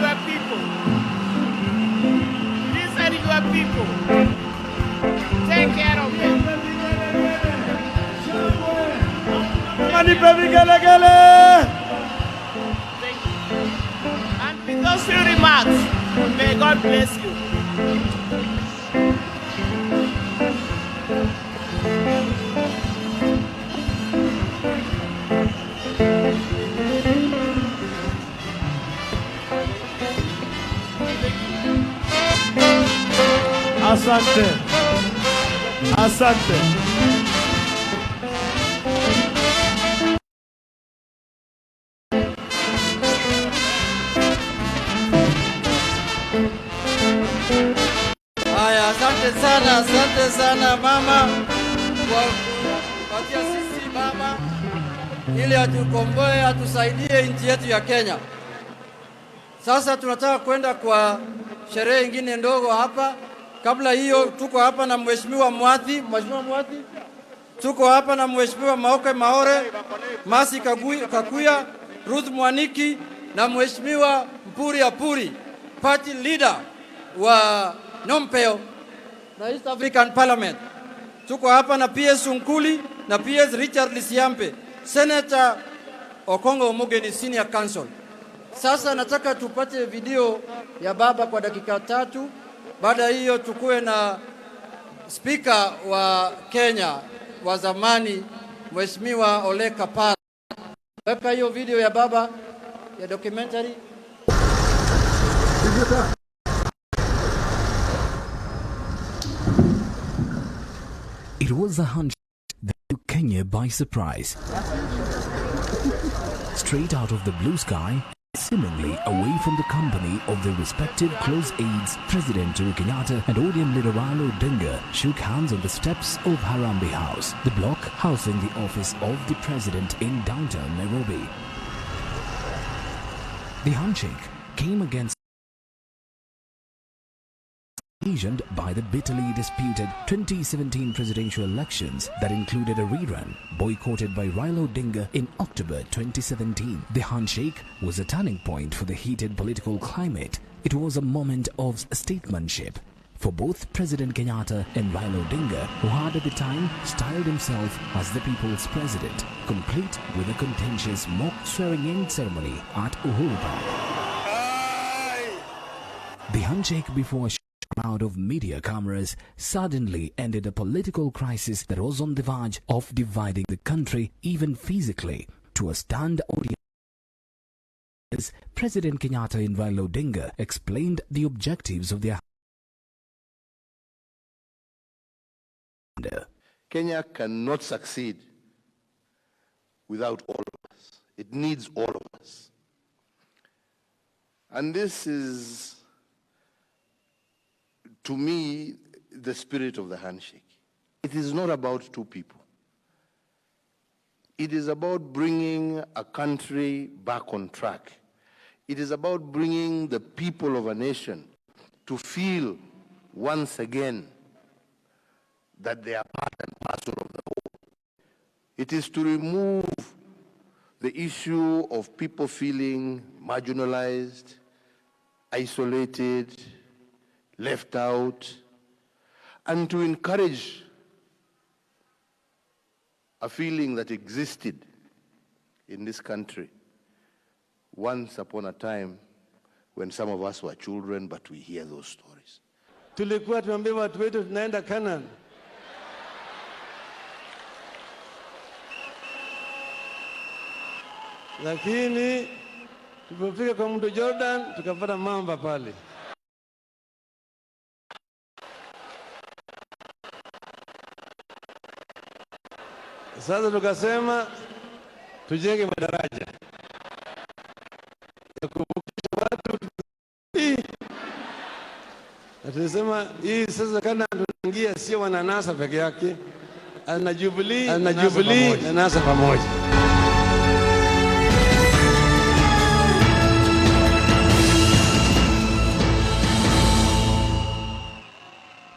your people. These are your people. Take care of them. And with those few remarks, may God bless you. Asante. Asante. Haya, asante sana mama kwa kupatia sisi baba ili atukomboe, atusaidie nchi yetu ya Kenya. Sasa tunataka kwenda kwa sherehe nyingine ndogo hapa. Kabla hiyo tuko hapa na Mheshimiwa Mwathi, tuko hapa na Mheshimiwa Maoke Maore, Masi Kakuya, Ruth Mwaniki na Mheshimiwa Mpuri Apuri, party leader wa Nompeo na East African Parliament. Tuko hapa na PS Unkuli na PS Richard Lisiampe, Senator Okongo Omogeni Senior Counsel. Sasa nataka tupate video ya baba kwa dakika 3. Baada hiyo tukue na speaker wa Kenya wa zamani Mheshimiwa Ole Kapana. Weka hiyo video ya baba ya documentary. It was a hunch that took Kenya by surprise. Straight out of the blue sky, seemingly away from the company of their respective close aides, President Uhuru Kenyatta and ODM leader Raila Odinga shook hands on the steps of Harambee House, the block housing the office of the president in downtown Nairobi. The handshake came against occasioned by the bitterly disputed 2017 presidential elections that included a rerun boycotted by Raila Odinga in October 2017. The handshake was a turning point for the heated political climate. It was a moment of statesmanship for both President Kenyatta and Raila Odinga, who had at the time styled himself as the people's president, complete with a contentious mock swearing-in ceremony at Uhuru Park. The handshake before a crowd of media cameras suddenly ended a political crisis that was on the verge of dividing the country, even physically. To a stunned audience, President Kenyatta and Raila Odinga explained the objectives of their Kenya cannot succeed without all of us. It needs all of us. And this is, to me, the spirit of the handshake. It is not about two people. It is about bringing a country back on track. It is about bringing the people of a nation to feel once again that they are part and parcel of the whole. It is to remove the issue of people feeling marginalized, isolated, left out, and to encourage a feeling that existed in this country once upon a time when some of us were children, but we hear those stories. Tulikuwa tuambia watu wetu tunaenda Canaan. Lakini tulipofika kwa mto Jordan tukapata mamba pale. Sasa tukasema tujenge madaraja ya kuvukisha watu. Na tulisema hii sasa kana tunaingia sio wananasa peke yake, ana Jubilee na NASA pamoja.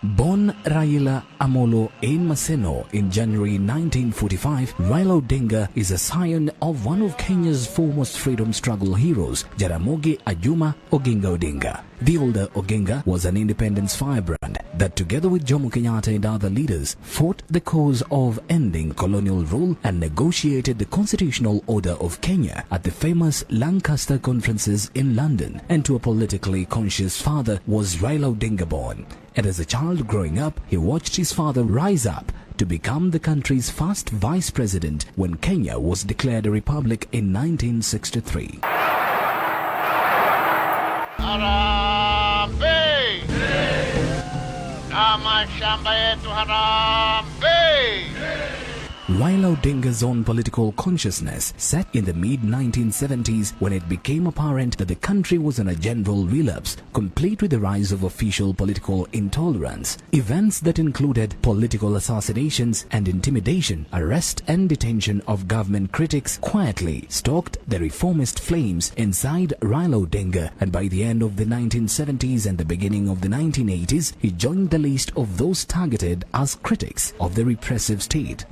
Born Raila Amolo Ain Maseno in January 1945, Raila Odinga is a scion of one of Kenya's foremost freedom struggle heroes, Jaramogi Ajuma Oginga Odinga. The older Oginga was an independence firebrand that together with Jomo Kenyatta and other leaders fought the cause of ending colonial rule and negotiated the constitutional order of Kenya at the famous Lancaster conferences in London. And to a politically conscious father was Raila Odinga born. And as a child growing up, he watched his father rise up to become the country's first vice president when Kenya was declared a republic in 1963. Harambee! Kama shamba yetu harambee! Raila Odinga's own political consciousness set in the mid-1970s when it became apparent that the country was on a general relapse, complete with the rise of official political intolerance. Events that included political assassinations and intimidation, arrest and detention of government critics quietly stoked the reformist flames inside Raila Odinga, and by the end of the 1970s and the beginning of the 1980s, he joined the list of those targeted as critics of the repressive state.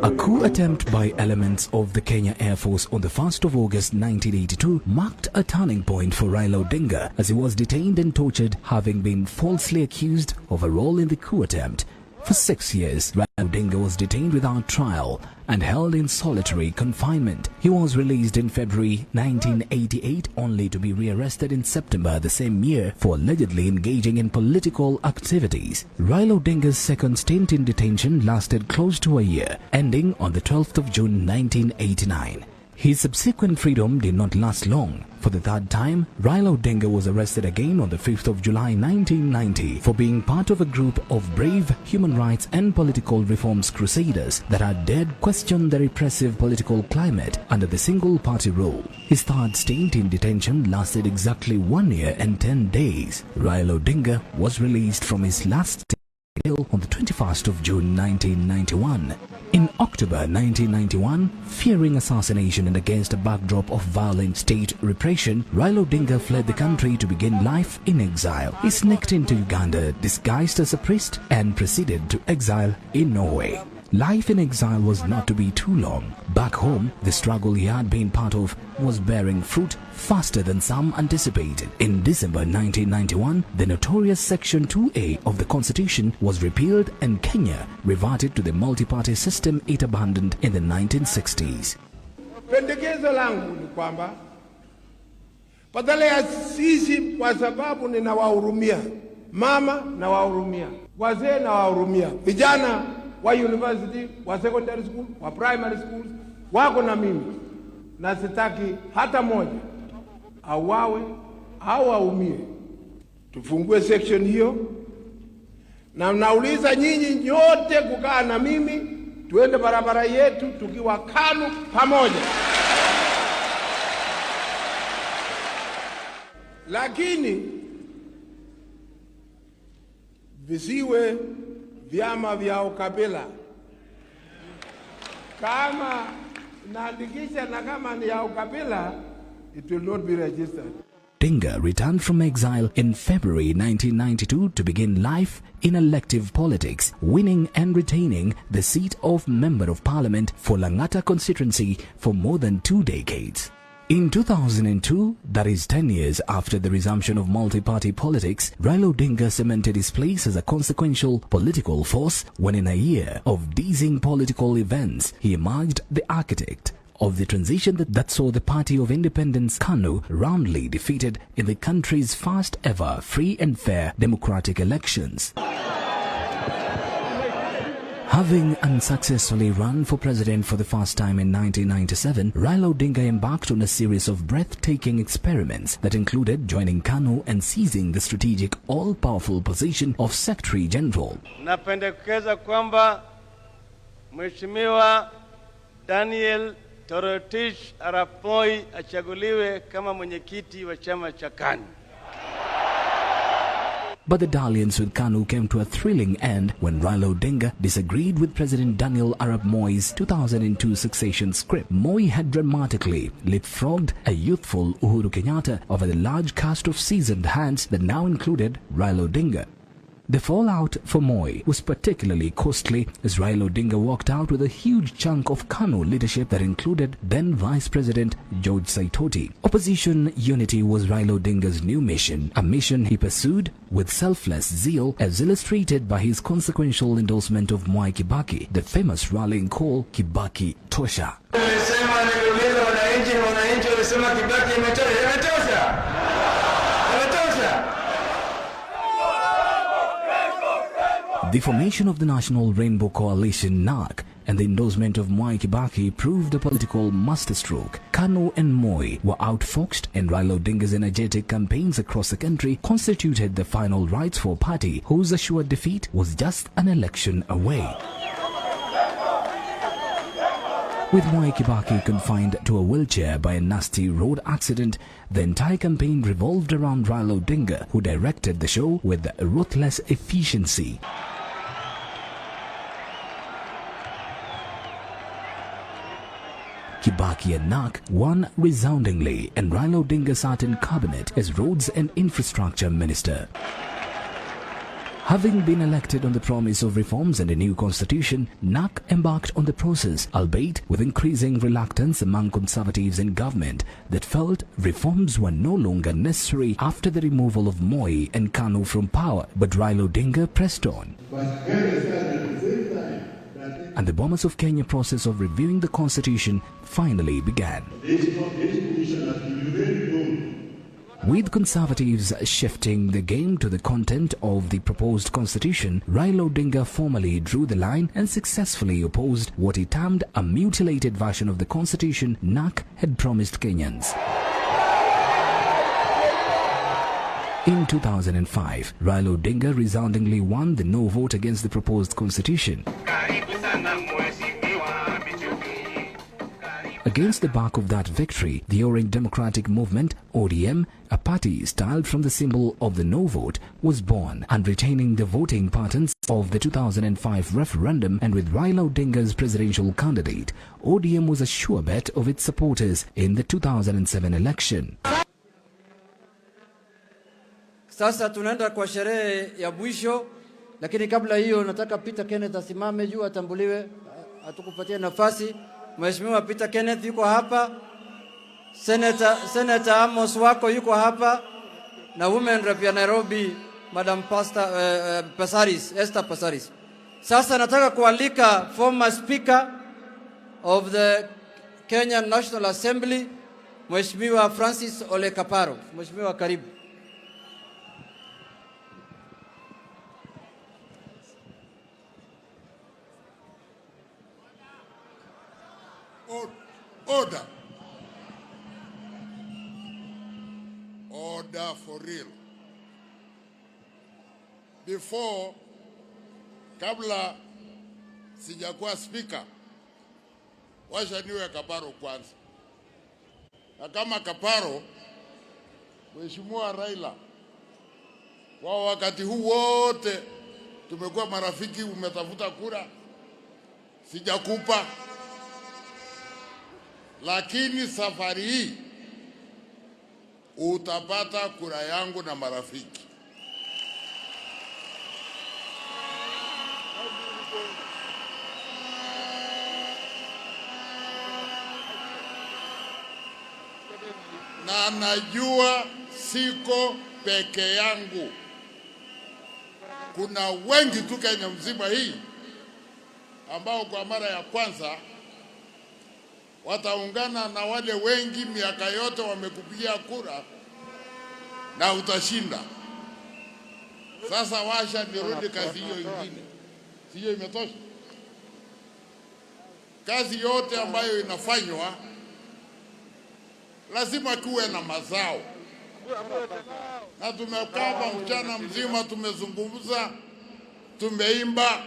A coup attempt by elements of the Kenya Air Force on the 1st of August 1982 marked a turning point for Raila Odinga as he was detained and tortured, having been falsely accused of a role in the coup attempt. For 6 years, Raila Odinga was detained without trial and held in solitary confinement. He was released in February 1988 only to be rearrested in September the same year for allegedly engaging in political activities. Raila Odinga's second stint in detention lasted close to a year, ending on the 12th of June 1989. His subsequent freedom did not last long. For the third time, Raila Odinga was arrested again on the 5th of July 1990 for being part of a group of brave human rights and political reforms crusaders that had dared question the repressive political climate under the single-party rule. His third stint in detention lasted exactly 1 year and 10 days. Raila Odinga was released from his last on the 21st of June 1991. In October 1991, fearing assassination and against a backdrop of violent state repression, Raila Odinga fled the country to begin life in exile. He sneaked into Uganda disguised as a priest and proceeded to exile in Norway. Life in exile was not to be too long. Back home, the struggle he had been part of was bearing fruit faster than some anticipated. In December 1991, the notorious Section 2A of the Constitution was repealed and Kenya reverted to the multi-party system it abandoned in the 1960s. Pendekezo langu ni kwamba badala ya sisi, kwa sababu ninawahurumia mama, nawahurumia wazee, nawahurumia vijana wa university, wa secondary school, wa primary schools, wako na mimi, na sitaki hata moja awawe au aumie. Tufungue section hiyo, na nauliza nyinyi nyote kukaa na mimi, tuende barabara yetu tukiwa KANU pamoja. Lakini visiwe vyama vya ukabila. Kama naandikisha na kama ni ya ukabila, it will not be registered. Odinga returned from exile in February 1992 to begin life in elective politics, winning and retaining the seat of Member of Parliament for Langata constituency for more than 2 decades. In 2002, that is 10 years after the resumption of multi-party politics, Raila Odinga cemented his place as a consequential political force when in a year of dizzying political events, he emerged the architect of the transition that saw the Party of Independence KANU roundly defeated in the country's first ever free and fair democratic elections. Having unsuccessfully run for president for the first time in 1997, Raila Odinga embarked on a series of breathtaking experiments that included joining KANU and seizing the strategic all-powerful position of Secretary General. Napendekeza kwamba Mheshimiwa Daniel Toroitich Arap Moi achaguliwe kama mwenyekiti wa chama cha KANU. But the dalliance with KANU came to a thrilling end when Raila Odinga disagreed with President Daniel Arap Moi's 2002 succession script. Moi had dramatically leapfrogged a youthful Uhuru Kenyatta over the large cast of seasoned hands that now included Raila Odinga. The fallout for Moi was particularly costly as Raila Odinga walked out with a huge chunk of KANU leadership that included then Vice President George Saitoti. Opposition unity was Raila Odinga's new mission, a mission he pursued with selfless zeal as illustrated by his consequential endorsement of Mwai Kibaki, the famous rallying call Kibaki Tosha. The formation of the National Rainbow Coalition (NARC) and the endorsement of Mwai Kibaki proved a political masterstroke. KANU and Moi were outfoxed, and Raila Odinga's energetic campaigns across the country constituted the final rites for a party whose assured defeat was just an election away. With Mwai Kibaki confined to a wheelchair by a nasty road accident, the entire campaign revolved around Raila Odinga, who directed the show with ruthless efficiency. Kibaki and NARC won resoundingly, and Raila Odinga sat in cabinet as Roads and Infrastructure Minister. Having been elected on the promise of reforms and a new constitution, NARC embarked on the process, albeit with increasing reluctance among conservatives in government that felt reforms were no longer necessary after the removal of Moi and KANU from power. But Raila Odinga pressed on. And the Bomas of Kenya process of reviewing the constitution finally began. With conservatives shifting the game to the content of the proposed constitution, Raila Odinga formally drew the line and successfully opposed what he termed a mutilated version of the constitution NARC had promised Kenyans. In 2005, Raila Odinga resoundingly won the no vote against the proposed constitution. Against the back of that victory, the Orange Democratic Movement, ODM, a party styled from the symbol of the no vote, was born, and retaining the voting patterns of the 2005 referendum, and with Raila Odinga's presidential candidate, ODM was a sure bet of its supporters in the 2007 election. Sasa tunaenda kwa sherehe ya mwisho, lakini kabla hiyo nataka Peter Kenneth asimame juu atambuliwe, atukupatie nafasi. Mheshimiwa Peter Kenneth yuko hapa, Senator Amos wako yuko hapa, na Women Rep ya Nairobi Madam Pasaris, Esther Pasaris. Sasa nataka kualika former Speaker of the Kenyan National Assembly, Mheshimiwa Francis Ole Kaparo. Mheshimiwa, karibu. Order. Order for real. Before, kabla sijakuwa speaker, washa niwe Kaparo kwanza. Na kama Kaparo, Mheshimiwa Raila, kwa wakati huu wote tumekuwa marafiki, umetafuta kura, sijakupa. Lakini safari hii utapata kura yangu na marafiki. Na najua siko peke yangu. Kuna wengi tu Kenya mzima hii ambao kwa mara ya kwanza wataungana na wale wengi miaka yote wamekupigia kura na utashinda. Sasa washa nirudi kazi hiyo ingine. Sio imetosha? Kazi yote ambayo inafanywa lazima kuwe na mazao. Na tumekaa mchana mzima tumezungumza, tumeimba.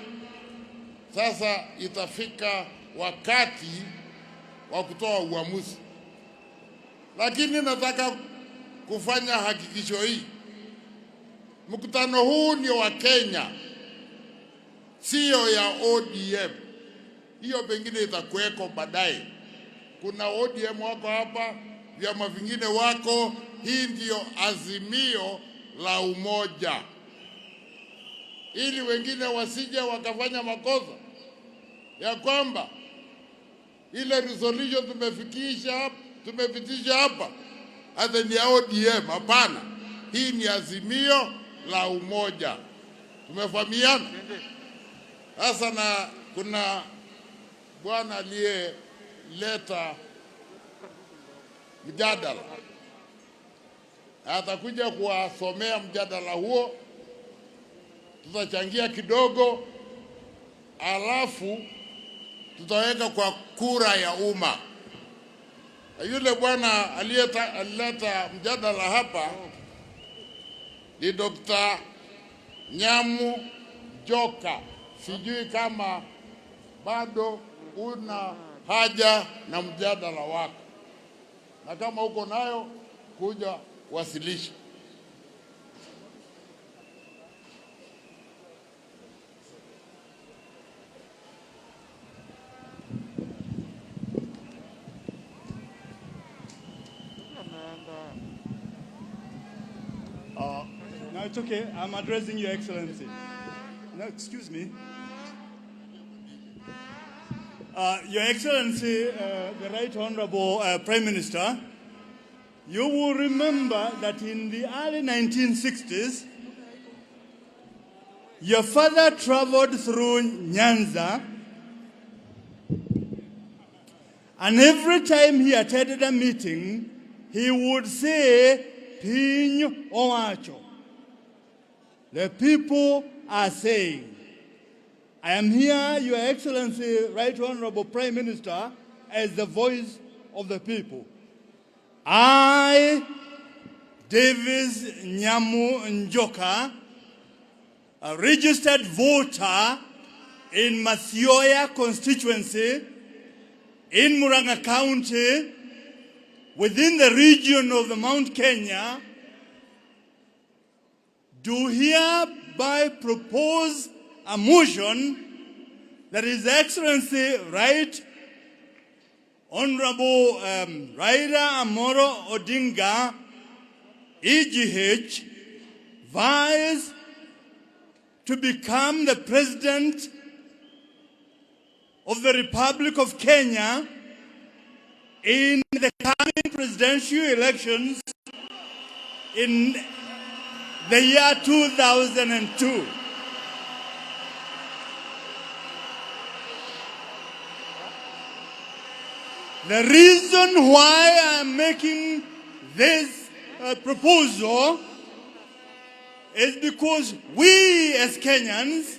Sasa itafika wakati wa kutoa uamuzi. Lakini nataka kufanya hakikisho hii Mkutano huu ni wa Kenya, sio ya ODM. Hiyo pengine itakuweko baadaye. Kuna ODM wako hapa, vyama vingine wako. Hii ndio azimio la umoja, ili wengine wasije wakafanya makosa ya kwamba ile resolution tumepitisha hapa hata ni ya ODM. Hapana, hii ni azimio la umoja. Tumefahamiana? Sasa na kuna bwana aliyeleta mjadala, atakuja kuwasomea mjadala huo, tutachangia kidogo, alafu tutaweka kwa kura ya umma. Yule bwana alileta mjadala hapa ni Dr. Nyamu Joka. Sijui kama bado una haja na mjadala wako, na kama uko nayo kuja wasilisha. No, it's okay. I'm addressing Your Excellency. No, excuse me. Your Excellency, the Right Honorable Prime Minister, you will remember that in the early 1960s, your father traveled through Nyanza, and every time he attended a meeting, he would say, Piny Owacho. The people are saying. I am here, Your Excellency, Right Honorable Prime Minister, as the voice of the people. I, Davis Nyamu Njoka, a registered voter in Mathioya constituency in Murang'a County, within the region of the Mount Kenya, do hereby propose a motion that His Excellency Right Honorable Raila Odinga, EGH, vies to become the President of the Republic of Kenya in the coming presidential elections in the year 2002. The reason why I'm making this proposal is because we as Kenyans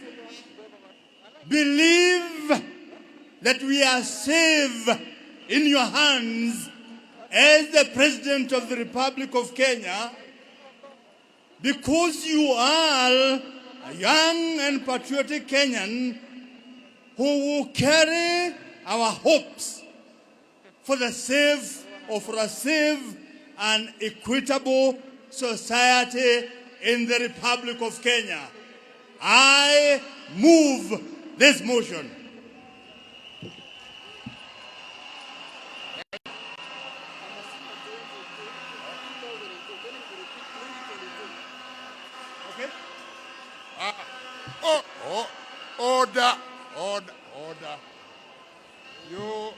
believe that we are safe in your hands as the President of the Republic of Kenya, because you are a young and patriotic Kenyan who will carry our hopes for a safe and equitable society in the Republic of Kenya. I move this motion. Okay? Order. You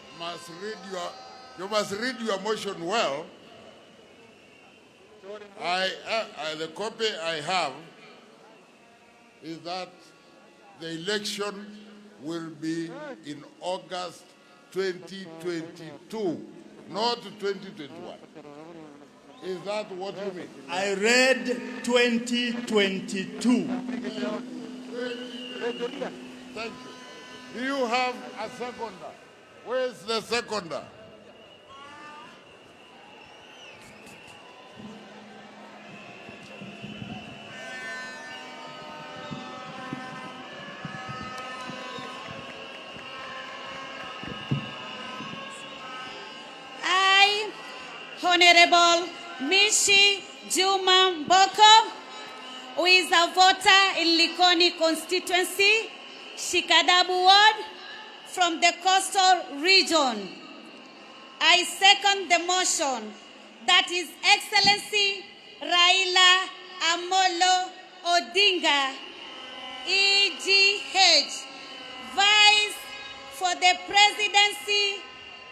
must read your motion well. The copy I have is that the election will be in August 2022, not 2021. Is that what you mean? I read 2022. Thank you. Do you have a seconder? Where's the seconder? Honorable Mishi Juma Mboko, who is a voter in Likoni constituency, Shikadabu ward, from the coastal region. I second the motion that His Excellency Raila Amolo Odinga, EGH, vies for the presidency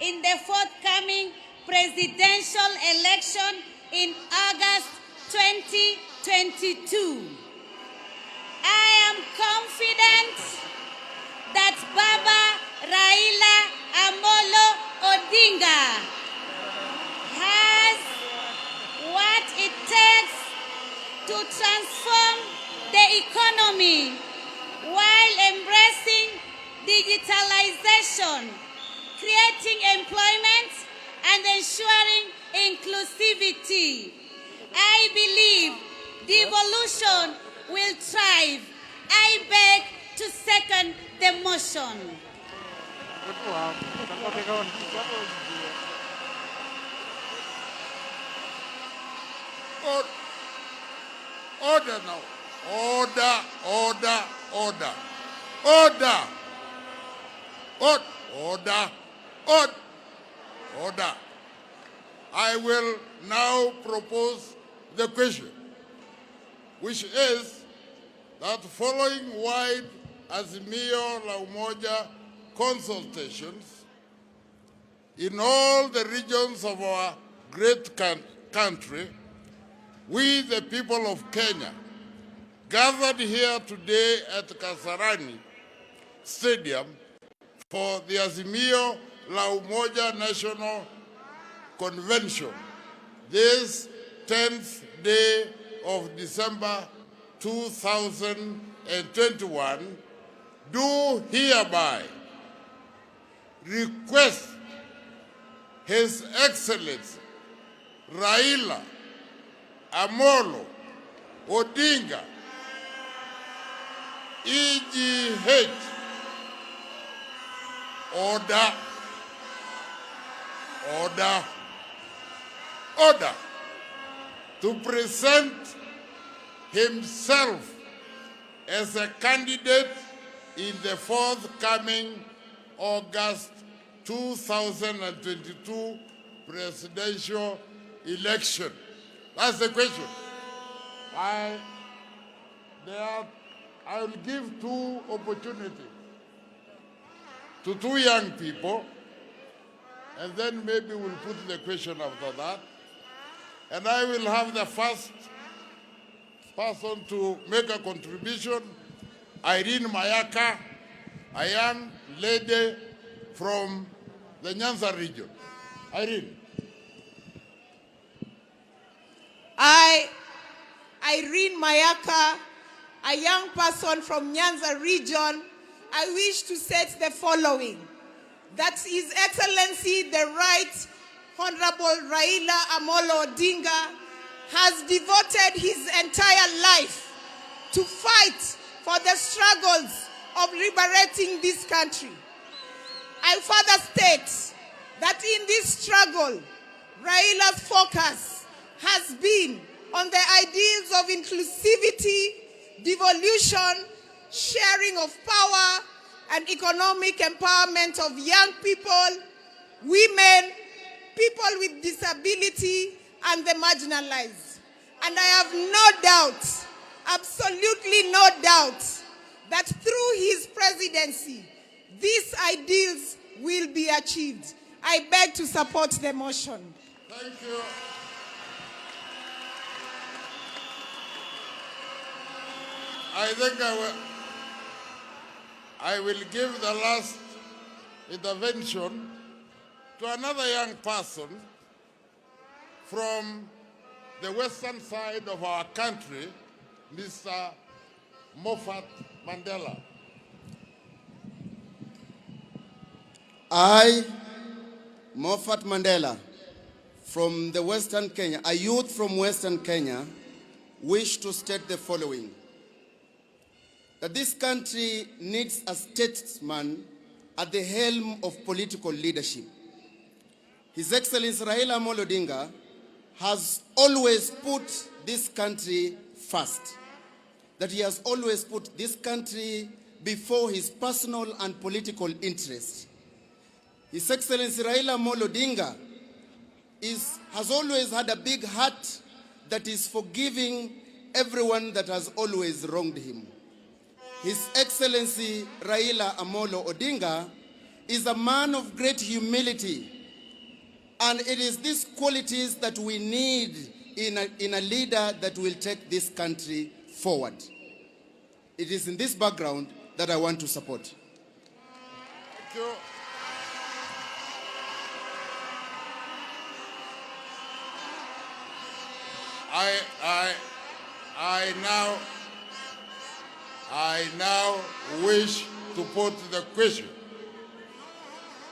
in the forthcoming presidential election in August 2022. I am confident that Baba Raila Amolo Odinga has what it takes to transform the economy while embracing digitalization, creating employment, and ensuring inclusivity. I believe devolution will thrive. I beg to second the motion. Order now. Order, order, order. Order. Order. Order. Order. I will now propose the question, which is that following wide Azimio la Umoja consultations in all the regions of our great country, we, the people of Kenya, gathered here today at Kasarani Stadium for the Azimio la Umoja National Convention, this 10th day of December 2021, do hereby request His Excellency Raila Amolo Odinga, EGH, order, order, order, to present himself as a candidate in the forthcoming August 2022 presidential election. That's the question. I will give two opportunities to two young people, and then maybe we'll put the question after that. And I will have the first person to make a contribution, Irene Mayaka, a young lady from the Nyanza region. Irene. Irene Mayaka, a young person from Nyanza region, I wish to state the following: that His Excellency the Right Honorable Raila Amolo Odinga has devoted his entire life to fight for the struggles of liberating this country. I further state that in this struggle, Raila's focus has been on the ideals of inclusivity, devolution, sharing of power, and economic empowerment of young people, women, people with disability, and the marginalized. And I have no doubt, absolutely no doubt, that through his presidency, these ideals will be achieved. I beg to support the motion. Thank you. I think I will give the last intervention to another young person from the western side of our country, Mr. Moffat Mandela. I, Moffat Mandela, from the Western Kenya, a youth from Western Kenya, wish to state the following: that this country needs a statesman at the helm of political leadership. His Excellency Raila Odinga has always put this country first. that he has always put this country before his personal and political interests. His Excellency Raila Odinga has always had a big heart that is forgiving everyone that has always wronged him. His Excellency Raila Amolo Odinga is a man of great humility, and it is these qualities that we need in a leader that will take this country forward. It is in this background that I want to support. Thank you. I now wish to put the question,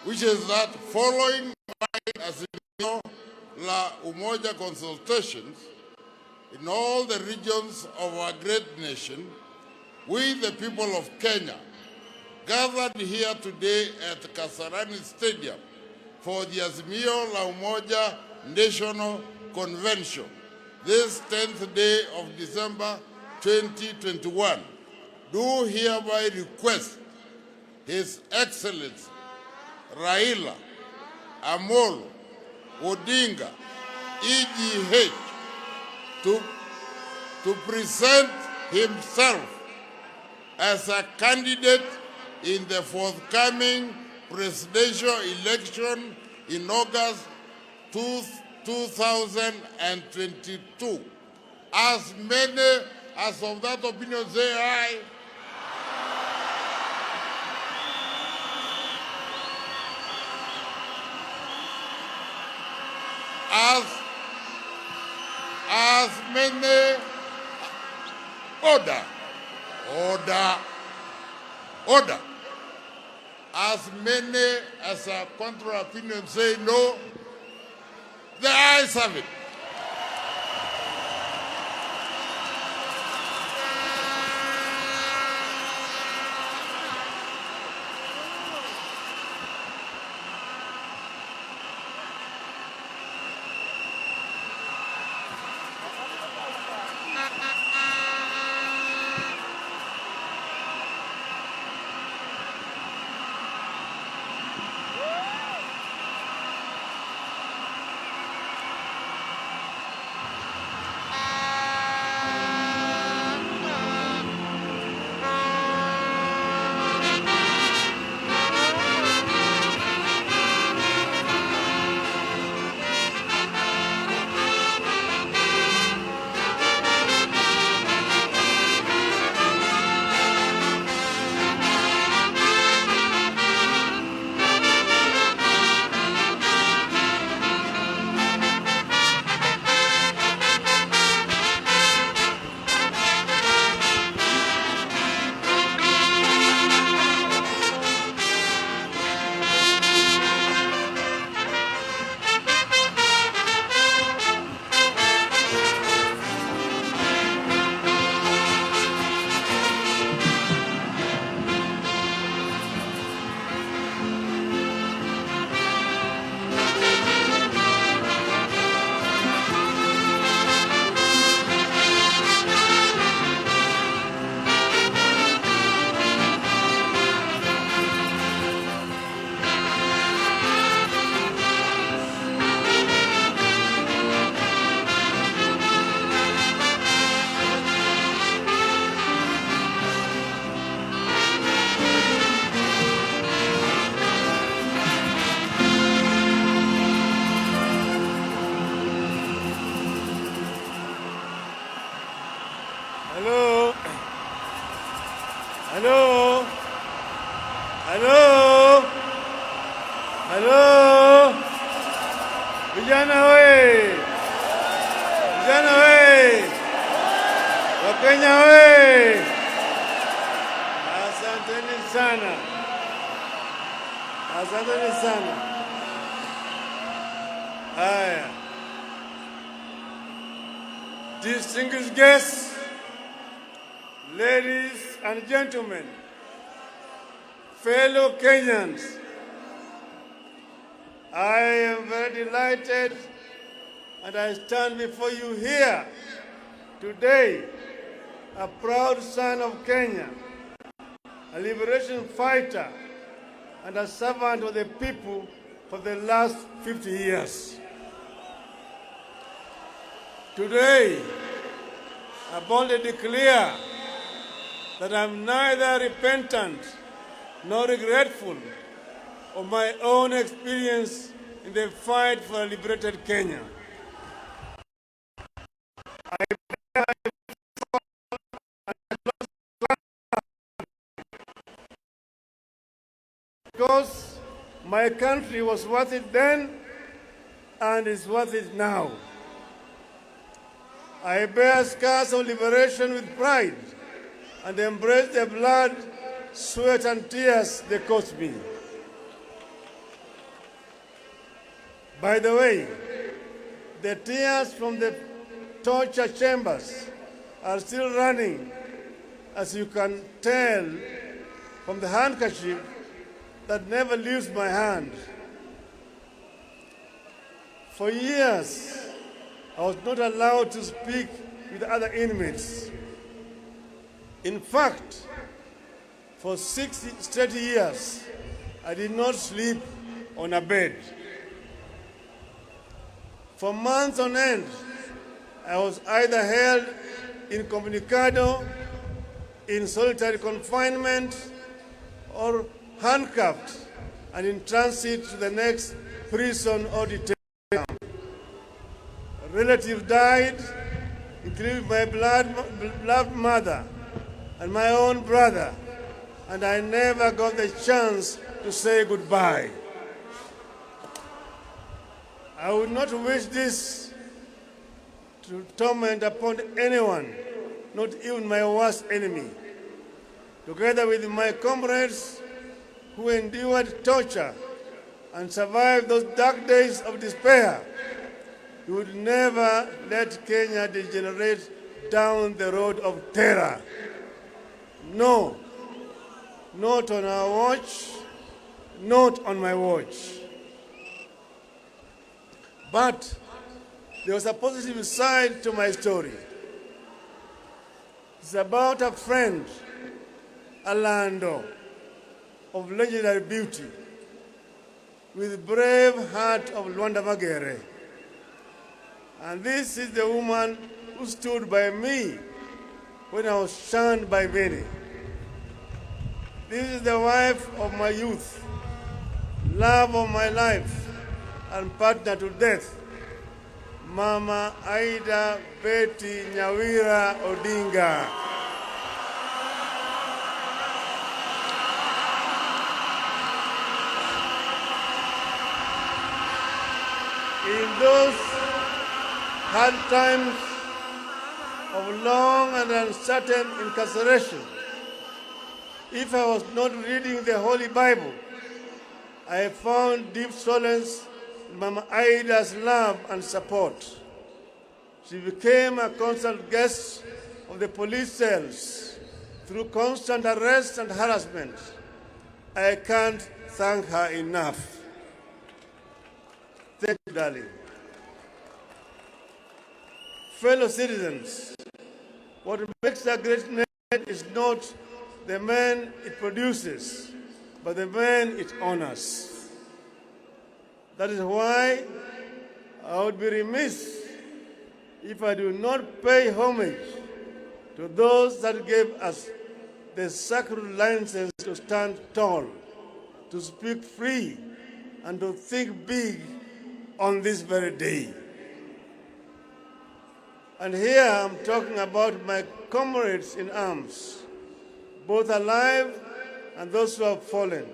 which is that following my Azimio la Umoja consultations in all the regions of our great nation, we, the people of Kenya, gathered here today at Kasarani Stadium for the Azimio la Umoja National Convention, this 10th day of December 2021, do hereby request His Excellency Raila Amolo Odinga, EGH, to present himself as a candidate in the forthcoming presidential election in August 2022. As many as of that opinion say aye. As many order. As many as a contrary opinion say no, the ayes have it. Vijana we! Vijana we! Wakenya we! Asanteni sana. Asanteni sana. Haya. Distinguished guests, ladies and gentlemen, fellow Kenyans, I am very delighted and I stand before you here today a proud son of Kenya, a liberation fighter, and a servant of the people for the last 50 years. Today, I boldly declare that I'm neither repentant nor regretful of my own experience in the fight for a liberated Kenya. Because my country was worth it then and is worth it now. I bear scars of liberation with pride and embrace the blood, sweat, and tears they cost me. By the way, the tears from the torture chambers are still running, as you can tell from the handkerchief that never leaves my hand. For years, I was not allowed to speak with other inmates. In fact, for 60 straight years, I did not sleep on a bed. For months on end, I was either held incommunicado, in solitary confinement, or handcuffed and in transit to the next prison or detention camp. A relative died, including my beloved mother and my own brother, and I never got the chance to say goodbye. I would not wish this to torment upon anyone, not even my worst enemy. Together with my comrades who endured torture and survived those dark days of despair, we would never let Kenya degenerate down the road of terror. No, not on our watch, not on my watch. But there was a positive side to my story. It's about a friend, Alando, of legendary beauty, with brave heart of Luanda Magere. And this is the woman who stood by me when I was shunned by many. This is the wife of my youth, love of my life, and partner to death, Mama Aida Betty Nyawira Odinga. In those hard times of long and uncertain incarceration, if I was not reading the Holy Bible, I found deep solace in Mama Aida's love and support. She became a constant guest of the police cells through constant arrest and harassment. I can't thank her enough. Thank you, darling. Fellow citizens, what makes a great nation is not the man it produces, but the man it honors. That is why I would be remiss if I do not pay homage to those that gave us the sacred license to stand tall, to speak free, and to think big on this very day. And here I'm talking about my comrades in arms, both alive and those who have fallen.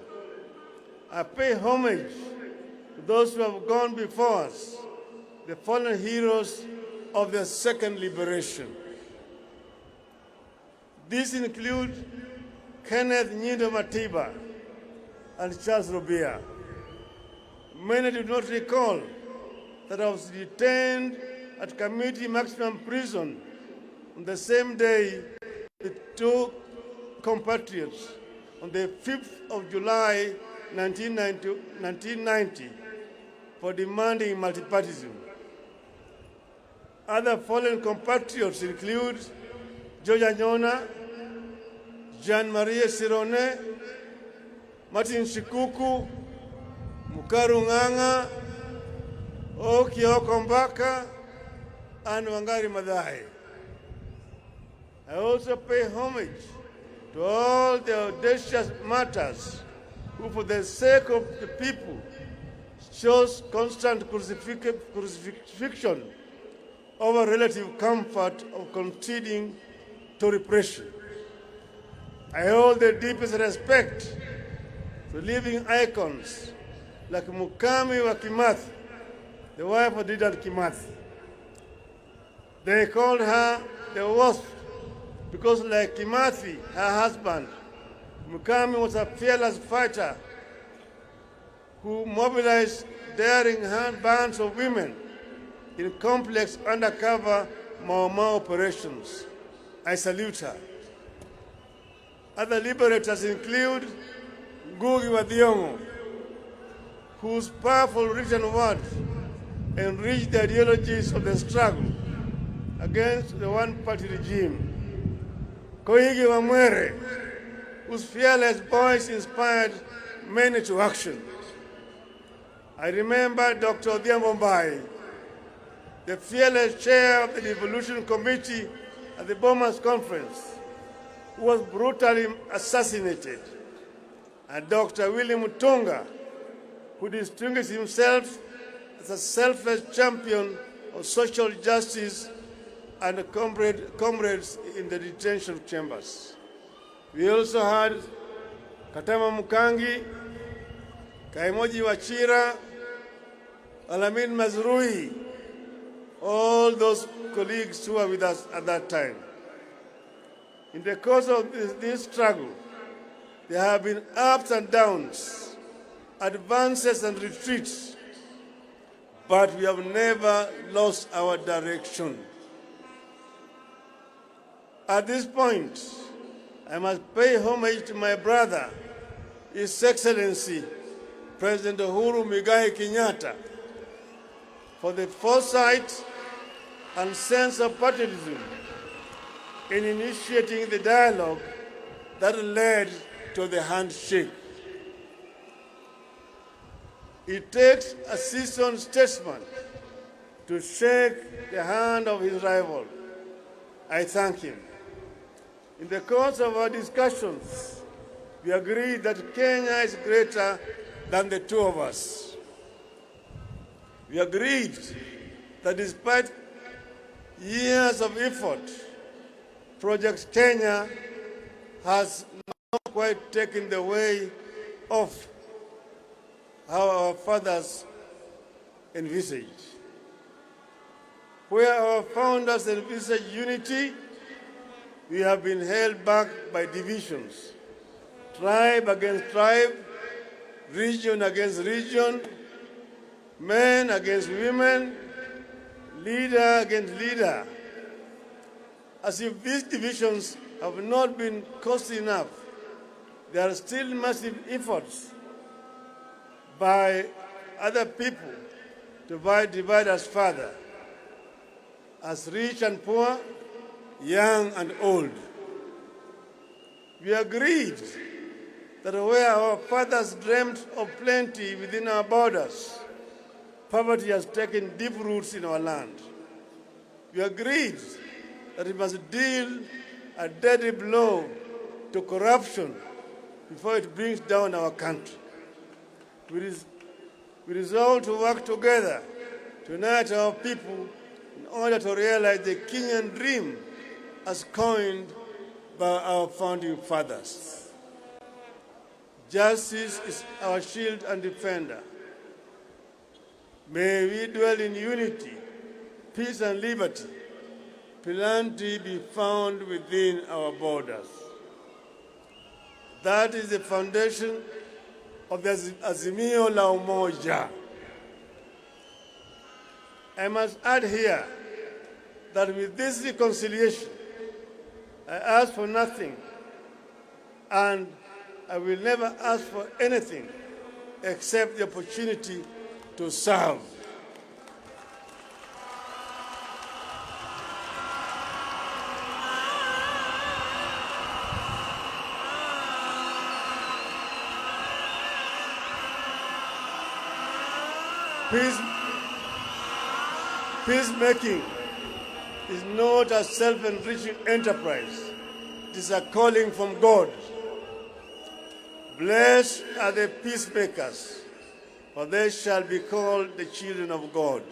I pay homage to those who have gone before us, the fallen heroes of the second liberation. These include Kenneth Nyindo Matiba and Charles Robia. Many do not recall that I was detained at Community Maximum Prison on the same day with two compatriots on the 5th of July 1990 for demanding multipartyism. Other fallen compatriots include Georgia Nyona, Jean Marie Sirone, Martin Shikuku, Mukaru Nganga, Okioko Mbaka, and Wangari Maathai. I also pay homage to all the audacious martyrs who, for the sake of the people, chose constant crucifixion over relative comfort of conceding to repression. I hold the deepest respect to living icons like Mukami wa Kimathi, the wife of Dedan Kimathi. They called her the worst because, like Kimathi, her husband, Mukami was a fearless fighter who mobilized daring bands of women in complex undercover Mau Mau operations. I salute her. Other liberators include Ngugi wa Thiong'o, whose powerful written words enriched the ideologies of the struggle against the one-party regime. Koigi wa Mwere, whose fearless voice inspired many to action. I remember Dr. Odhiambo Mbai, the fearless chair of the Devolution Committee at the Bomas Conference, who was brutally assassinated, and Dr. William Mutunga, who distinguished himself as a selfless champion of social justice and comrades in the detention chambers. We also had Katama Mukangi, Kaimoji Wachira, Alamin Mazrui, all those colleagues who were with us at that time. In the course of this struggle, there have been ups and downs, advances and retreats, but we have never lost our direction. At this point, I must pay homage to my brother, His Excellency, President Uhuru Muigai Kenyatta, for the foresight and sense of patriotism in initiating the dialogue that led to the handshake. It takes a seasoned statesman to shake the hand of his rival. I thank him. In the course of our discussions, we agreed that Kenya is greater than the two of us. We agreed that despite years of effort, Project Kenya has not quite taken the way of how our fathers envisaged. Where our founders envisaged unity, we have been held back by divisions, tribe against tribe, region against region, men against women, leader against leader. As if these divisions have not been costly enough, there are still massive efforts by other people to divide us further, as rich and poor, young and old. We agreed that where our fathers dreamt of plenty within our borders, poverty has taken deep roots in our land. We agreed that we must deal a deadly blow to corruption before it brings down our country. We resolved to work together to unite our people in order to realize the Kenyan dream as coined by our founding fathers. Justice is our shield and defender. May we dwell in unity, peace and liberty. Plenty be found within our borders. That is the foundation of the Azimio la Umoja. I must add here that with this reconciliation, I ask for nothing, and I will never ask for anything except the opportunity to serve. Peacemaking is not a self-enriching enterprise. It is a calling from God. Blessed are the peacemakers, for they shall be called the children of God.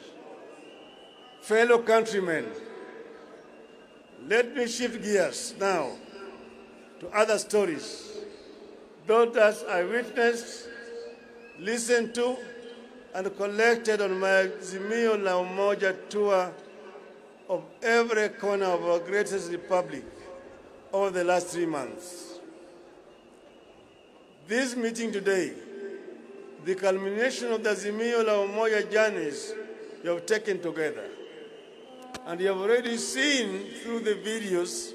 Fellow countrymen, let me shift gears now to other stories. Those that I witnessed, listened to, and collected on my Azimio la Umoja tour of every corner of our greatest republic over the last 3 months. This meeting today, the culmination of the Azimio la Umoja journeys you have taken together. And you have already seen through the videos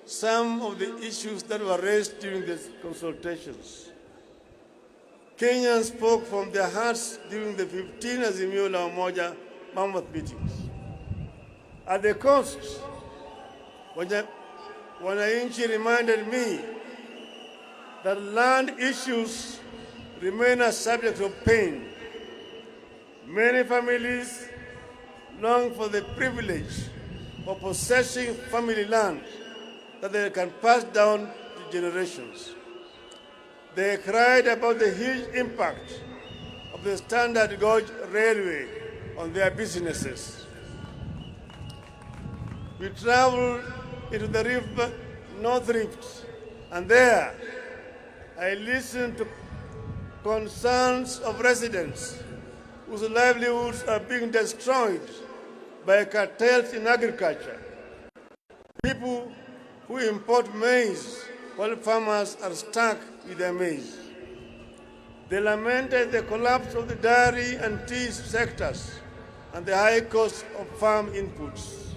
some of the issues that were raised during the consultations. Kenyans spoke from their hearts during the 15 Azimio la Umoja mammoth meetings. At the coast, wananchi reminded me that land issues remain a subject of pain. Many families long for the privilege of possessing family land that they can pass down to generations. They cried about the huge impact of the standard gauge railway on their businesses. We traveled into the river North Rift, and there I listened to concerns of residents whose livelihoods are being destroyed by cartels in agriculture. People who import maize while farmers are stuck with their maize. They lamented the collapse of the dairy and tea sectors and the high cost of farm inputs.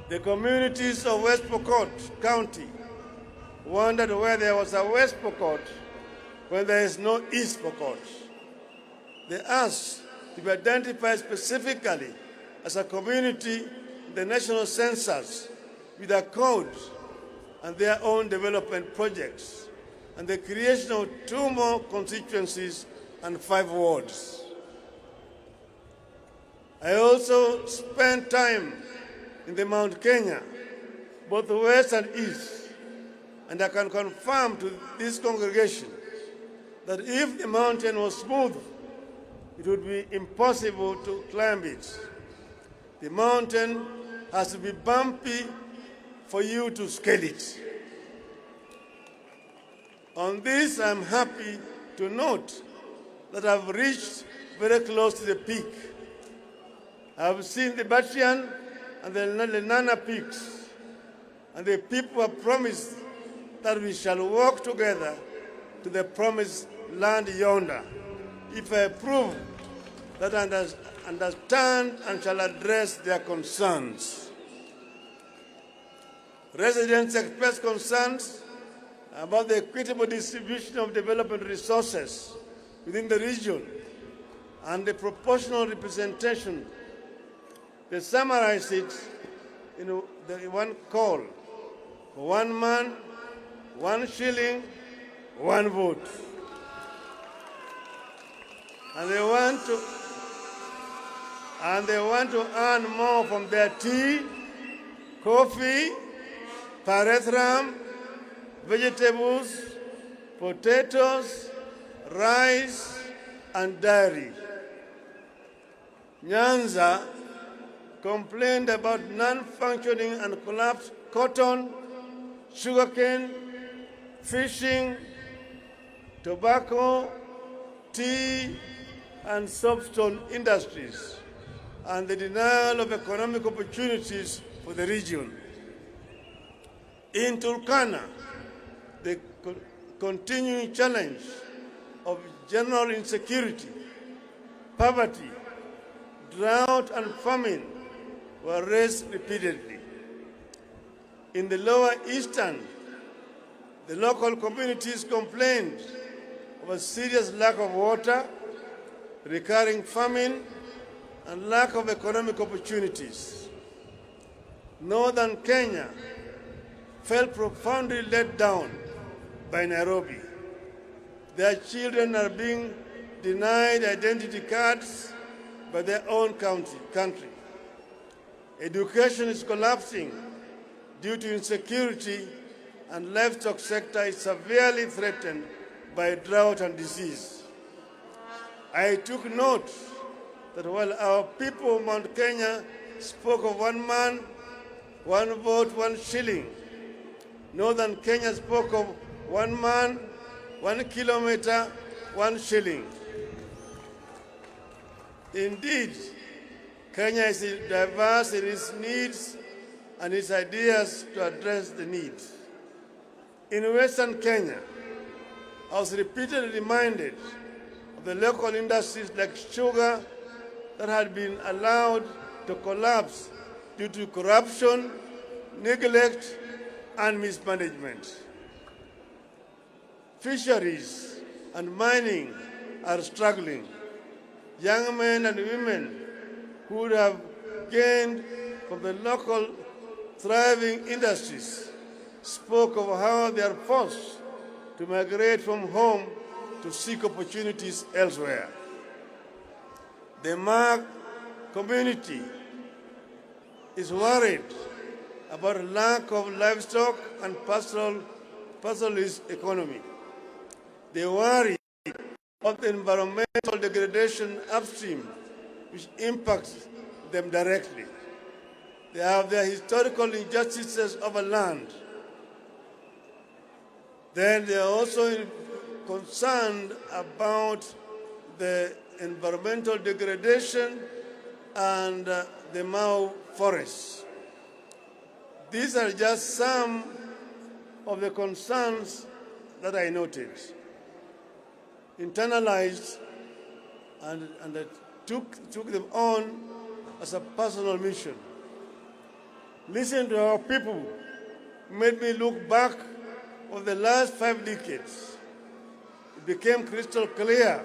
The communities of West Pokot County wondered where there was a West Pokot when there is no East Pokot. They asked to be identified specifically as a community in the national census with a code and their own development projects, and the creation of 2 more constituencies and 5 wards. I also spent time in the Mount Kenya, both west and east, and I can confirm to this congregation that if the mountain was smooth, it would be impossible to climb it. The mountain has to be bumpy for you to scale it. On this, I'm happy to note that I've reached very close to the peak. I've seen the Batian and the Lenana peaks, and the people have promised that we shall walk together to the promised land yonder, if I prove that I understand and shall address their concerns. Residents express concerns about the equitable distribution of development resources within the region and the proportional representation. They summarize it in the one call: 1 man, 1 shilling, 1 vote. And they want to earn more from their tea, coffee, pyrethrum, vegetables, potatoes, rice, and dairy. Nyanza complained about non-functioning and collapsed cotton, sugarcane, fishing, tobacco, tea, and soapstone industries, and the denial of economic opportunities for the region. In Turkana, the continuing challenge of general insecurity, poverty, drought, and famine were raised repeatedly. In the lower eastern, the local communities complained of a serious lack of water, recurring famine, and lack of economic opportunities. Northern Kenya felt profoundly let down by Nairobi. Their children are being denied identity cards by their own country. Education is collapsing due to insecurity, and livestock sector is severely threatened by drought and disease. I took note that while our people of Mount Kenya spoke of 1 man, 1 vote, 1 shilling, Northern Kenya spoke of 1 man, 1 kilometer, 1 shilling. Indeed, Kenya is diverse in its needs and its ideas to address the needs. In Western Kenya, I was repeatedly reminded of the local industries like sugar that had been allowed to collapse due to corruption, neglect, and mismanagement. Fisheries and mining are struggling. Young men and women who would have gained from the local thriving industries spoke of how they are forced to migrate from home to seek opportunities elsewhere. The Mag community is worried about a lack of livestock and pastoralist economy. They worry about the environmental degradation upstream, which impacts them directly. They have their historical injustices over land. Then they are also concerned about the environmental degradation and the Mau forests. These are just some of the concerns that I noted, internalized, and I took them on as a personal mission. Listening to our people made me look back over the last 5 decades. It became crystal clear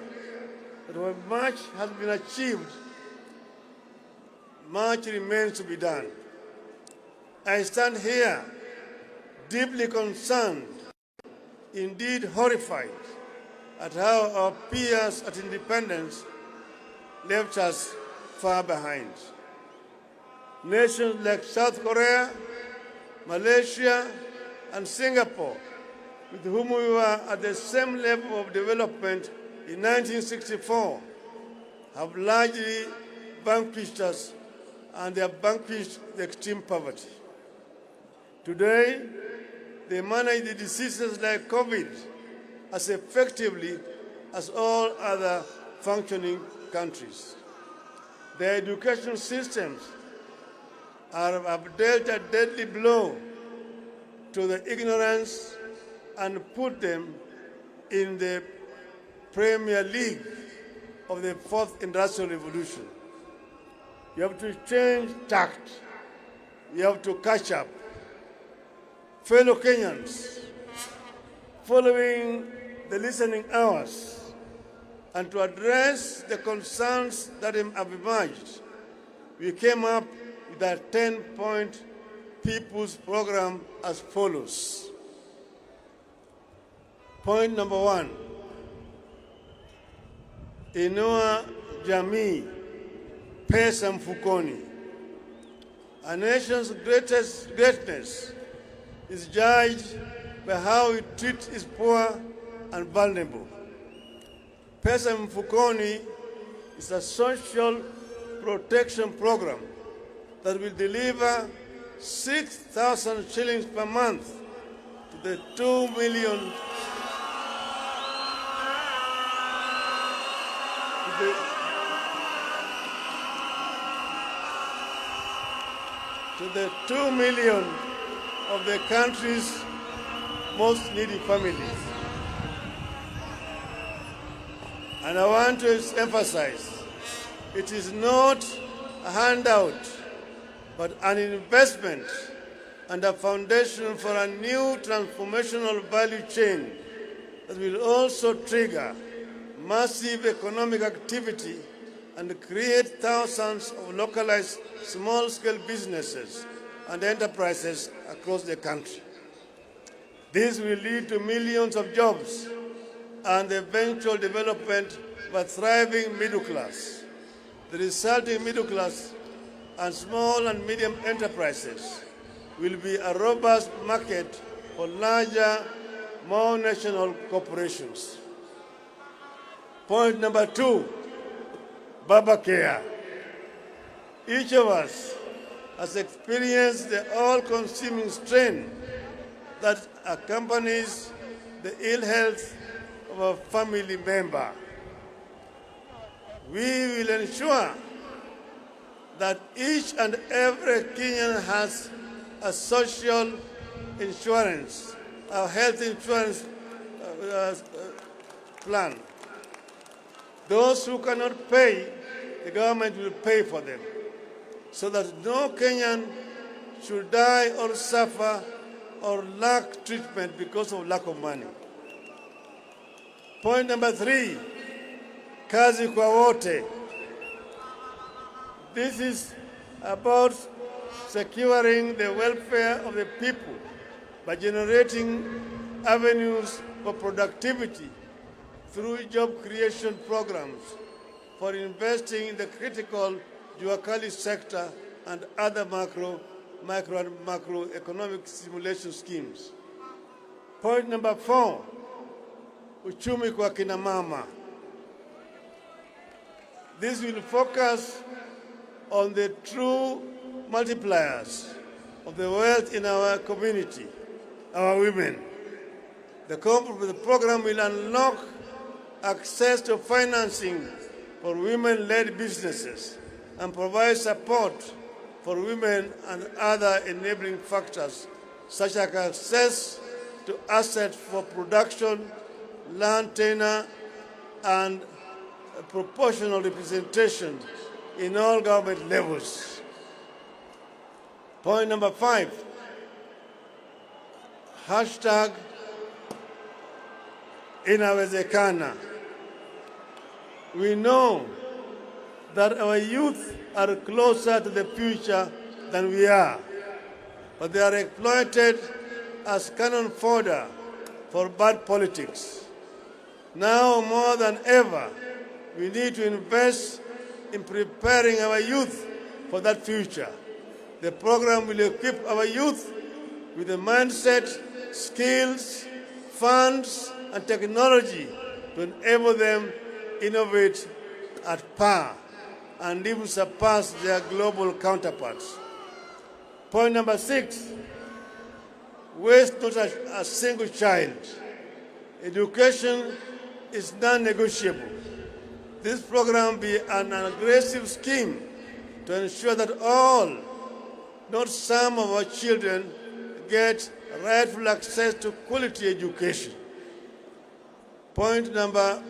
that while much has been achieved, much remains to be done. I stand here deeply concerned, indeed horrified, at how our peers at independence left us far behind. Nations like South Korea, Malaysia, and Singapore, with whom we were at the same level of development in 1964, have largely vanquished us, and they have vanquished the extreme poverty. Today, they manage the diseases like COVID as effectively as all other functioning countries. Their education systems have dealt a deadly blow to the ignorance and put them in the Premier League of the 4th Industrial Revolution. You have to change tact. You have to catch up. Fellow Kenyans, following the listening hours and to address the concerns that have emerged, we came up with a 10-point people's program as follows. Point number 1, inua jamii, pesa mfukoni. A nation's greatness is judged by how it treats its poor and vulnerable. Pesa mfukoni is a social protection program that will deliver 6,000 shillings per month to the 2 million to the 2 million of the country's most needy families. And I want to emphasize, it is not a handout, but an investment and a foundation for a new transformational value chain that will also trigger massive economic activity and create thousands of localized small-scale businesses and enterprises across the country. This will lead to millions of jobs and the eventual development of a thriving middle class. The resulting middle class and small and medium enterprises will be a robust market for larger, more national corporations. Point number 2, Baba Care. Each of us has experienced the all-consuming strain that accompanies the ill health of a family member. We will ensure that each and every Kenyan has a social insurance, a health insurance plan. Those who cannot pay, the government will pay for them, so that no Kenyan should die or suffer or lack treatment because of lack of money. Point number 3, kazi kwa wote. This is about securing the welfare of the people by generating avenues for productivity through job creation programs, for investing in the critical Juakali sector and other micro and macroeconomic stimulation schemes. Point number 4, uchumi kwa kina mama. This will focus on the true multipliers of the wealth in our community, our women. The program will unlock access to financing for women-led businesses and provide support for women and other enabling factors such as access to assets for production, land tenure, and proportional representation in all government levels. Point number 5, hashtag inawezekana. We know that our youth are closer to the future than we are, but they are exploited as cannon fodder for bad politics. Now more than ever, we need to invest in preparing our youth for that future. The program will equip our youth with the mindset, skills, funds, and technology to enable them innovate at par and even surpass their global counterparts. Point number 6, waste not a single child. Education is non-negotiable. This program will be an aggressive scheme to ensure that all, not some of our children, get rightful access to quality education. Point number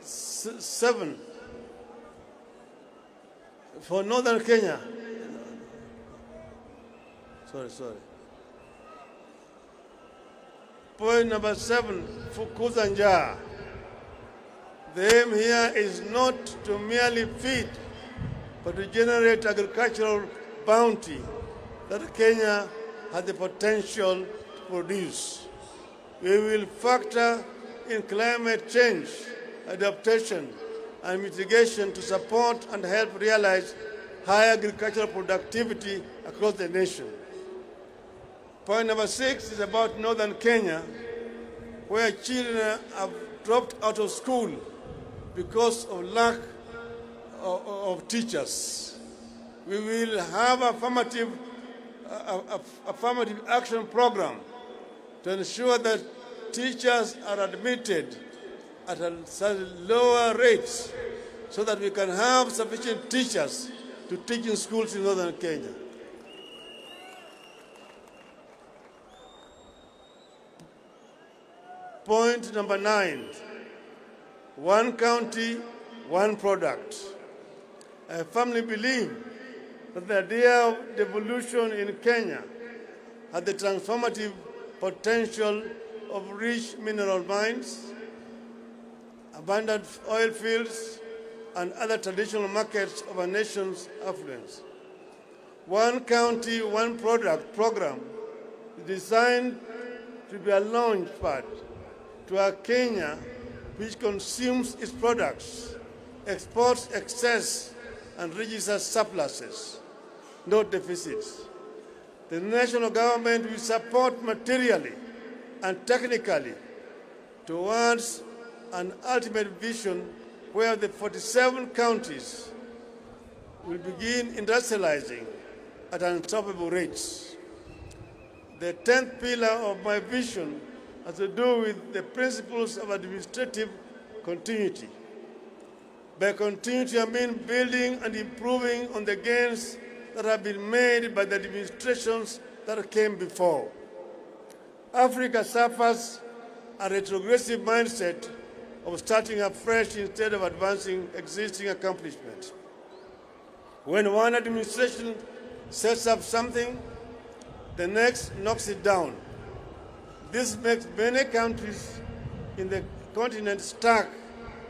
7, for Northern Kenya. Sorry. Point number 7, fukuza njaa. The aim here is not to merely feed, but to generate agricultural bounty that Kenya has the potential to produce. We will factor in climate change, adaptation, and mitigation to support and help realize high agricultural productivity across the nation. Point number 6 is about Northern Kenya, where children have dropped out of school because of lack of teachers. We will have affirmative action program to ensure that teachers are admitted at a lower rates so that we can have sufficient teachers to teach in schools in Northern Kenya. Point number 9, one county, one product. I firmly believe that the idea of devolution in Kenya has the transformative potential of rich mineral mines, abundant oil fields, and other traditional markets of our nation's affluence. One county, one product program is designed to be a launch pad to a Kenya which consumes its products, exports excess, and registers surpluses, not deficits. The national government will support materially and technically towards an ultimate vision where the 47 counties will begin industrializing at unstoppable rates. The 10th pillar of my vision has to do with the principles of administrative continuity. By continuity, I mean building and improving on the gains that have been made by the administrations that came before. Africa suffers a retrogressive mindset of starting afresh instead of advancing existing accomplishments. When one administration sets up something, the next knocks it down. This makes many countries in the continent stuck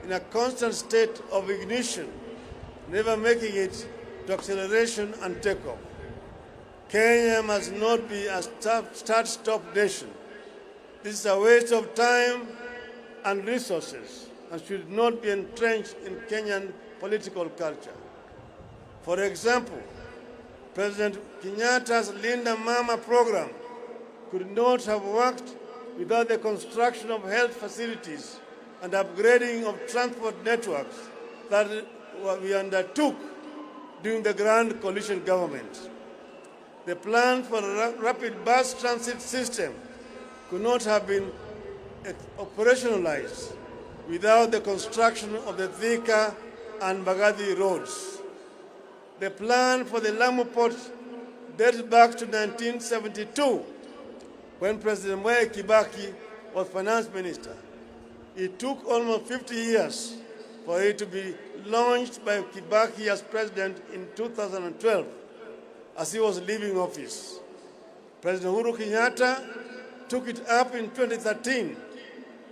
in a constant state of ignition, never making it to acceleration and takeoff. Kenya must not be a start-stop nation. This is a waste of time and resources and should not be entrenched in Kenyan political culture. For example, President Kenyatta's Linda Mama program could not have worked without the construction of health facilities and upgrading of transport networks that we undertook during the Grand Coalition government. The plan for a rapid bus transit system could not have been operationalized without the construction of the Thika and Mbagathi roads. The plan for the Lamu port dates back to 1972, when President Mwai Kibaki was finance minister. It took almost 50 years for it to be launched by Kibaki as president in 2012, as he was leaving office. President Uhuru Kenyatta took it up in 2013,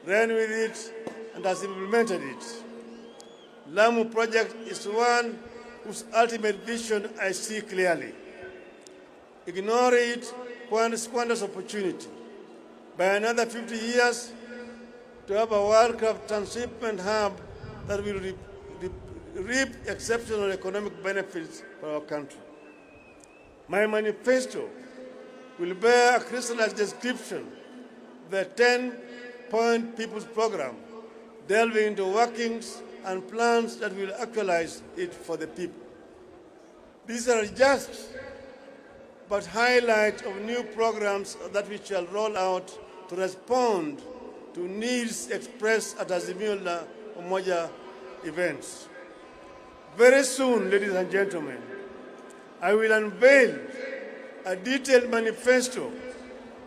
ran with it, and has implemented it. Lamu project is one whose ultimate vision I see clearly. Ignoring it squanders opportunity. By another 50 years, to have a world-class transshipment hub that will reap exceptional economic benefits for our country. My manifesto will bear a crystallized description of the 10-point People's Program, delving into workings and plans that will actualize it for the people. These are just but highlight of new programs that we shall roll out to respond to needs expressed at Azimio la Umoja events. Very soon, ladies and gentlemen, I will unveil a detailed manifesto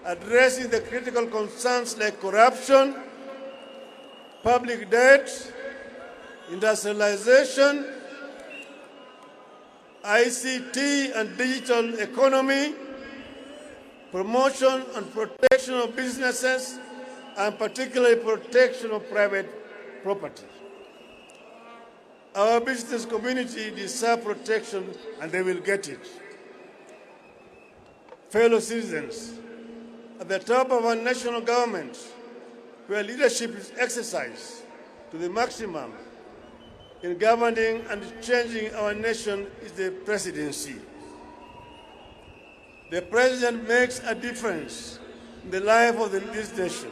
addressing the critical concerns like corruption, public debt, industrialization, ICT and digital economy, promotion and protection of businesses, and particularly protection of private property. Our business community deserves protection, and they will get it. Fellow citizens, at the top of our national government, where leadership is exercised to the maximum in governing and changing our nation, is the presidency. The president makes a difference in the life of this nation.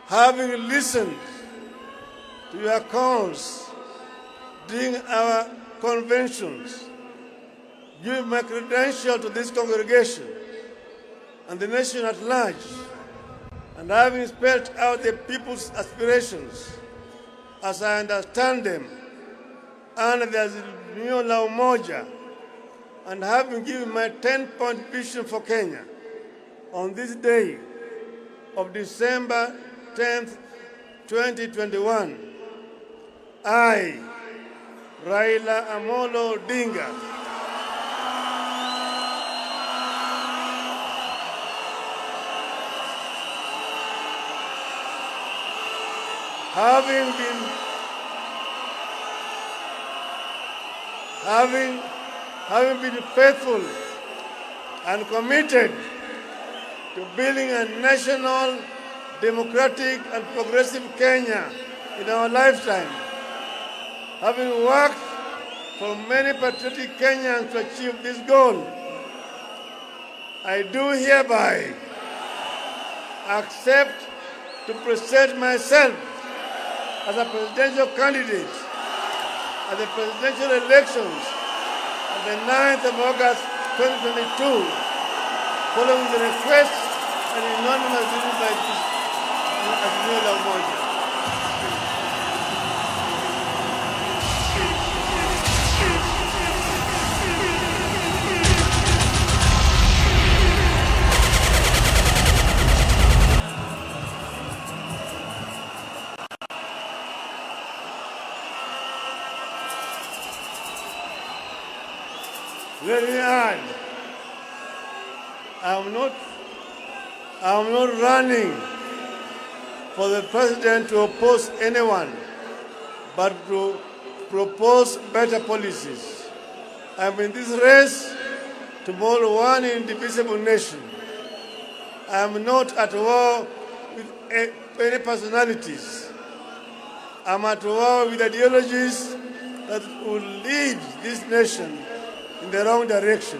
Having listened to your calls during our conventions, giving my credential to this congregation and the nation at large, and having spelled out the people's aspirations as I understand them under the Azimio la Umoja, and having given my 10-point vision for Kenya on this day of December 10th, 2021, I, Raila Odinga, having been faithful and committed to building a national democratic and progressive Kenya in our lifetime. Having worked for many patriotic Kenyans to achieve this goal, I do hereby accept to present myself as a presidential candidate at the presidential elections on the 9th of August 2022, following the request and unanimous decision by Azimio la Umoja. Let me add, I'm not running for the president to oppose anyone, but to propose better policies. I'm in this race to mold one indivisible nation. I'm not at war with any personalities. I'm at war with ideologies that will lead this nation in the wrong direction.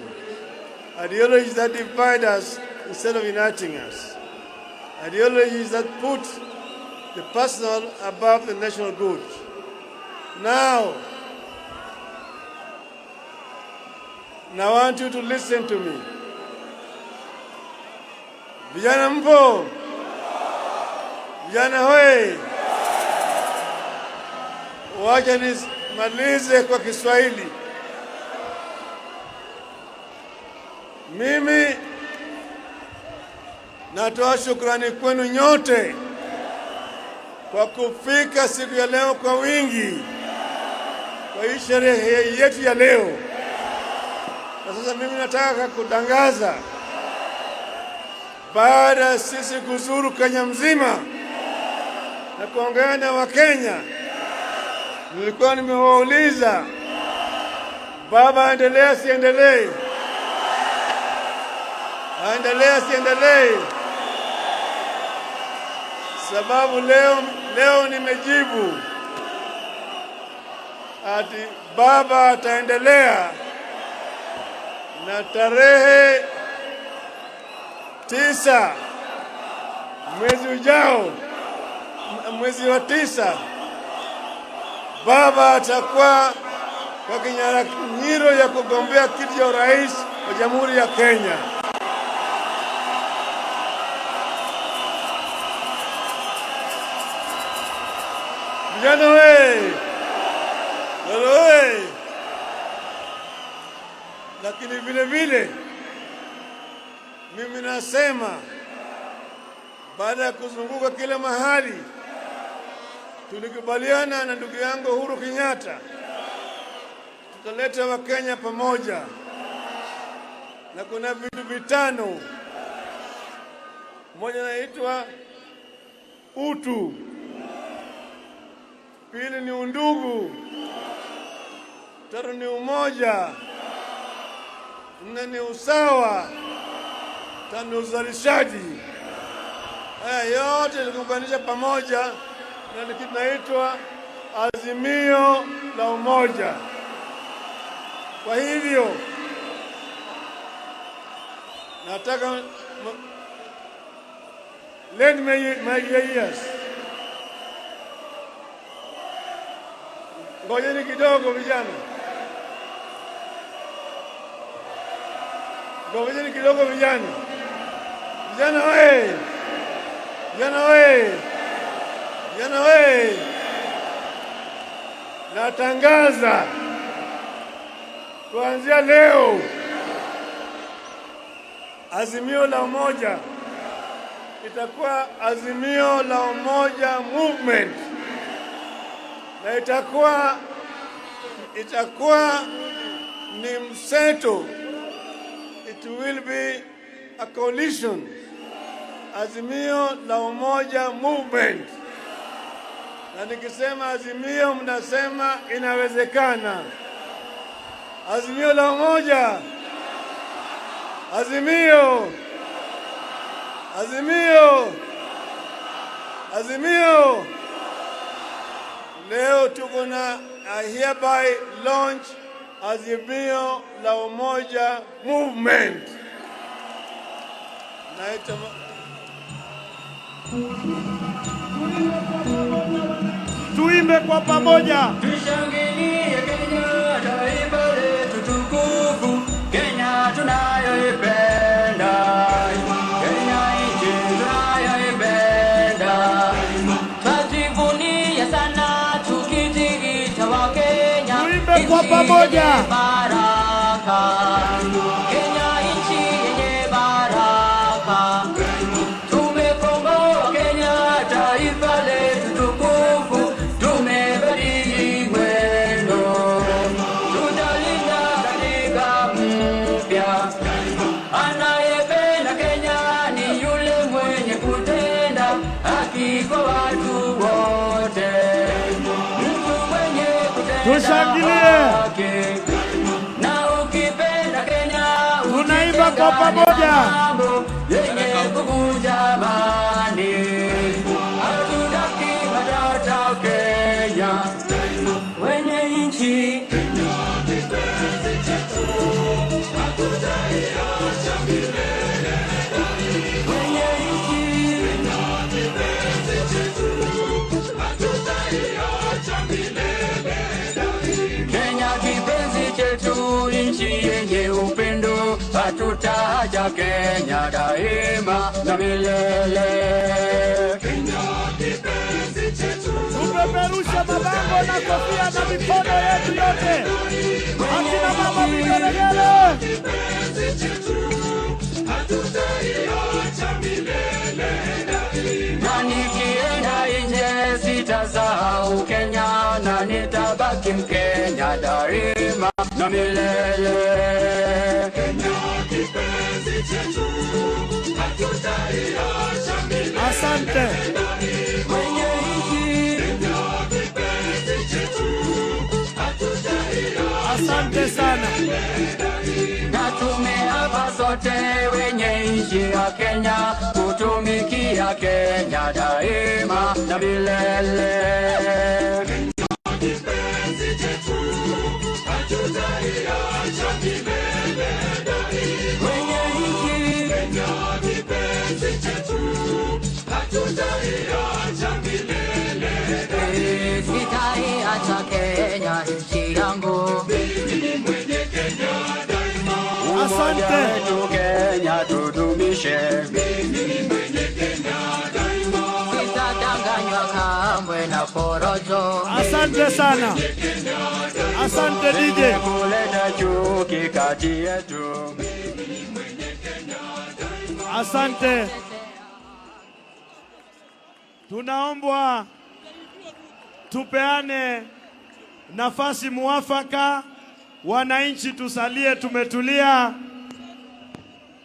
Ideologies that divide us instead of uniting us. Ideologies that put the personal above the national good. Now, I want you to listen to me. Vijana mpo? Vijana hoi! Wacha nimalize kwa Kiswahili. Mimi natoa shukrani kwenu nyote kwa kufika siku ya leo kwa wingi kwa hii sherehe yetu ya leo. Na sasa mimi nataka kutangaza, baada ya sisi kuzuru Kenya mzima na kuongea na Wakenya, nilikuwa nimewauliza, baba aendelee siendelee? Aendelee siendelee? Sababu leo nimejibu ati baba ataendelea, na tarehe 9 mwezi ujao, mwezi wa 9, baba atakuwa kwa kinyang'anyiro ya kugombea kiti cha urais wa Jamhuri ya Kenya. Vijana we! Wewe! Lakini vile vile mimi nasema, baada ya kuzunguka kila mahali, tulikubaliana na ndugu yangu Uhuru Kenyatta tutaleta Wakenya pamoja, na kuna vitu vitano. Moja naitwa utu, pili ni undugu, tatu ni umoja, nne ni usawa, tano ni uzalishaji. Haya yote tuliunganisha pamoja na kitu kinaitwa Azimio la Umoja. Kwa hivyo nataka lend my ears. Ngojeni kidogo vijana. Ngojeni kidogo vijana. Vijana we! Vijana we! Vijana we! Natangaza kuanzia leo Azimio la Umoja itakuwa Azimio la Umoja Movement, na itakuwa ni mseto. It will be a coalition. Azimio la Umoja Movement. Na nikisema Azimio mnasema inawezekana. Azimio la Umoja. Azimio. Azimio. Azimio. Leo tuko na hereby launch Azimio la Umoja movement. Tuimbe kwa pamoja. Tushangilie Kenya, taifa letu tukufu, Kenya tunayoipenda. Kenya nchi tunayoipenda. Tujivunie sana tukijiita wa Kenya. Tuimbe kwa pamoja. Baraka. Kenya nchi yenye baraka. Tumekomboa Kenya, taifa letu tukufu. Tumebadili mwendo. Tutalinda katika mpya. Anayependa Kenya ni yule mwenye kutenda haki kwa watu wote. Mtu mwenye kutenda Tushangilie. haki. Na ukipenda Kenya Tunaimba kwa pamoja. yenye kuvunja amani. Hatutaki matata Kenya. Wenye nchi Kenya kipenzi chetu, nchi yenye upendo, hatutaacha Kenya daima na milele. Kenya kipenzi chetu, Tupeperusha mabango na kofia na mikono yetu yote. Akina mama vigelegele. kipenzi chetu, hatutaiacha milele daima. Na nikienda nje sitasahau Kenya, na nitabaki Mkenya daima na milele. Kenya kipenzi chetu, hatutaiacha milele. Asante. Kwenye nchi Kenya kipenzi chetu, hatutaiacha. Asante sana. Na tumeapa sote wenye nchi ya Kenya kutumikia Kenya daima na milele. Kenya kipenzi chetu, hatutaiacha milele daima. Wenye nchi Kenya kipenzi chetu, hatutaiacha milele daima. Sitaiacha Kenya nchi yangu. Mimi mwenye Kenya daima. Asante. Kenya tudumishe. Mimi mwenye Kenya daima. Sitadanganywa kamwe na porojo. Asante sana. Asante DJ. Kuleta chuki kati yetu. Mimi mwenye Kenya daima. Asante. Tunaombwa tupeane nafasi muafaka, wananchi tusalie tumetulia,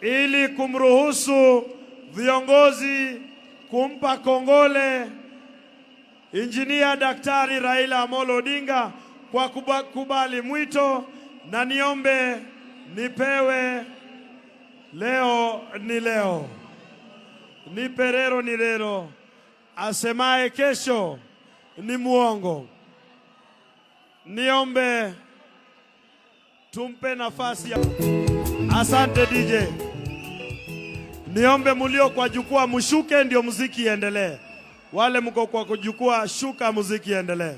ili kumruhusu viongozi kumpa kongole Injinia Daktari Raila Odinga kwa kubali mwito, na niombe nipewe leo ni leo, nipe leo ni leo, asemaye kesho ni muongo. Niombe tumpe nafasi ya... Asante DJ. Niombe mulio kwa jukwaa mushuke ndio muziki iendelee. Wale mko kwa jukwaa shuka, muziki iendelee.